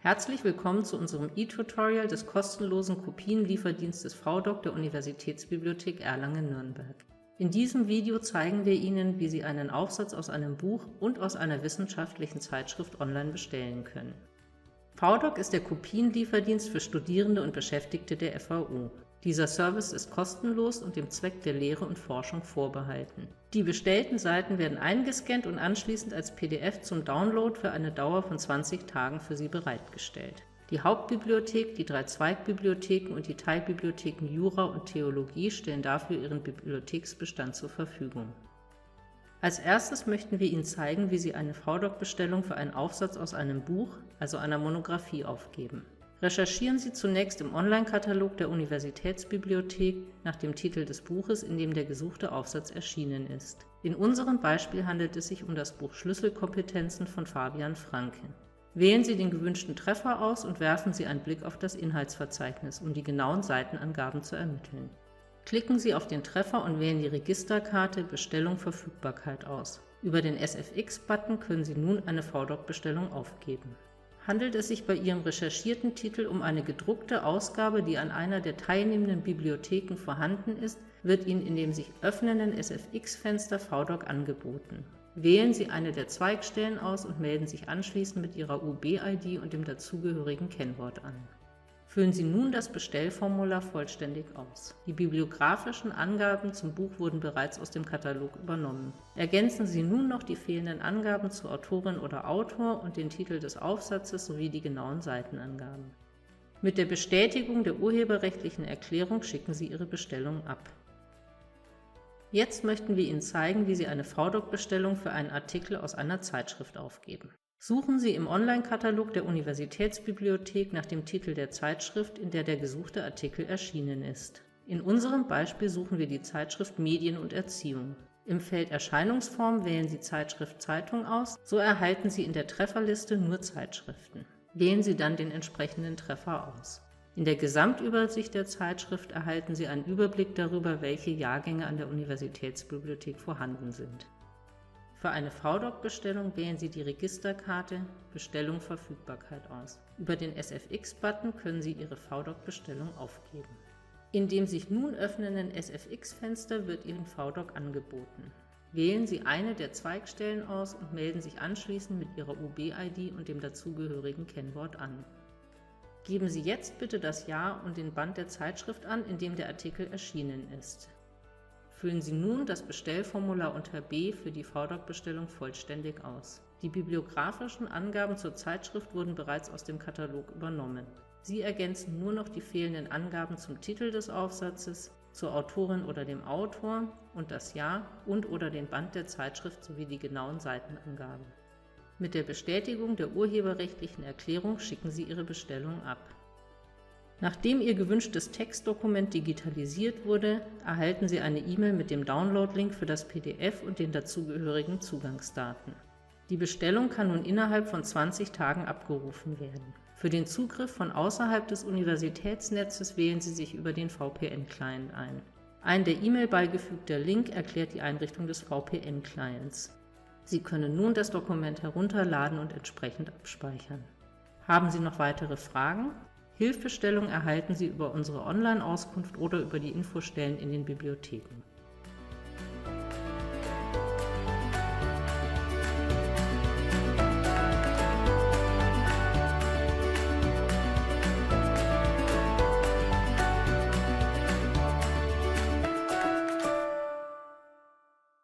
Herzlich willkommen zu unserem E-Tutorial des kostenlosen Kopienlieferdienstes VDOC der Universitätsbibliothek Erlangen-Nürnberg. In diesem Video zeigen wir Ihnen, wie Sie einen Aufsatz aus einem Buch und aus einer wissenschaftlichen Zeitschrift online bestellen können. VDOC ist der Kopienlieferdienst für Studierende und Beschäftigte der FAU. Dieser Service ist kostenlos und dem Zweck der Lehre und Forschung vorbehalten. Die bestellten Seiten werden eingescannt und anschließend als PDF zum Download für eine Dauer von 20 Tagen für Sie bereitgestellt. Die Hauptbibliothek, die 3 Zweigbibliotheken und die Teilbibliotheken Jura und Theologie stellen dafür ihren Bibliotheksbestand zur Verfügung. Als erstes möchten wir Ihnen zeigen, wie Sie eine VDOC-Bestellung für einen Aufsatz aus einem Buch, also einer Monographie, aufgeben. Recherchieren Sie zunächst im Online-Katalog der Universitätsbibliothek nach dem Titel des Buches, in dem der gesuchte Aufsatz erschienen ist. In unserem Beispiel handelt es sich um das Buch Schlüsselkompetenzen von Fabian Franke. Wählen Sie den gewünschten Treffer aus und werfen Sie einen Blick auf das Inhaltsverzeichnis, um die genauen Seitenangaben zu ermitteln. Klicken Sie auf den Treffer und wählen die Registerkarte Bestellung Verfügbarkeit aus. Über den SFX-Button können Sie nun eine VDOC-Bestellung aufgeben. Handelt es sich bei Ihrem recherchierten Titel um eine gedruckte Ausgabe, die an einer der teilnehmenden Bibliotheken vorhanden ist, wird Ihnen in dem sich öffnenden SFX-Fenster VDOC angeboten. Wählen Sie eine der Zweigstellen aus und melden sich anschließend mit Ihrer UB-ID und dem dazugehörigen Kennwort an. Füllen Sie nun das Bestellformular vollständig aus. Die bibliografischen Angaben zum Buch wurden bereits aus dem Katalog übernommen. Ergänzen Sie nun noch die fehlenden Angaben zur Autorin oder Autor und den Titel des Aufsatzes sowie die genauen Seitenangaben. Mit der Bestätigung der urheberrechtlichen Erklärung schicken Sie Ihre Bestellung ab. Jetzt möchten wir Ihnen zeigen, wie Sie eine VDOC-Bestellung für einen Artikel aus einer Zeitschrift aufgeben. Suchen Sie im Online-Katalog der Universitätsbibliothek nach dem Titel der Zeitschrift, in der der gesuchte Artikel erschienen ist. In unserem Beispiel suchen wir die Zeitschrift Medien und Erziehung. Im Feld Erscheinungsform wählen Sie Zeitschrift Zeitung aus, so erhalten Sie in der Trefferliste nur Zeitschriften. Wählen Sie dann den entsprechenden Treffer aus. In der Gesamtübersicht der Zeitschrift erhalten Sie einen Überblick darüber, welche Jahrgänge an der Universitätsbibliothek vorhanden sind. Für eine VDOC-Bestellung wählen Sie die Registerkarte Bestellung Verfügbarkeit aus. Über den SFX-Button können Sie Ihre VDOC-Bestellung aufgeben. In dem sich nun öffnenden SFX-Fenster wird Ihnen VDOC angeboten. Wählen Sie eine der Zweigstellen aus und melden sich anschließend mit Ihrer UB-ID und dem dazugehörigen Kennwort an. Geben Sie jetzt bitte das Jahr und den Band der Zeitschrift an, in dem der Artikel erschienen ist. Füllen Sie nun das Bestellformular unter B für die VDOC-Bestellung vollständig aus. Die bibliografischen Angaben zur Zeitschrift wurden bereits aus dem Katalog übernommen. Sie ergänzen nur noch die fehlenden Angaben zum Titel des Aufsatzes, zur Autorin oder dem Autor und das Jahr und/oder den Band der Zeitschrift sowie die genauen Seitenangaben. Mit der Bestätigung der urheberrechtlichen Erklärung schicken Sie Ihre Bestellung ab. Nachdem Ihr gewünschtes Textdokument digitalisiert wurde, erhalten Sie eine E-Mail mit dem Download-Link für das PDF und den dazugehörigen Zugangsdaten. Die Bestellung kann nun innerhalb von 20 Tagen abgerufen werden. Für den Zugriff von außerhalb des Universitätsnetzes wählen Sie sich über den VPN-Client ein. Ein der E-Mail beigefügter Link erklärt die Einrichtung des VPN-Clients. Sie können nun das Dokument herunterladen und entsprechend abspeichern. Haben Sie noch weitere Fragen? Hilfestellung erhalten Sie über unsere Online-Auskunft oder über die Infostellen in den Bibliotheken.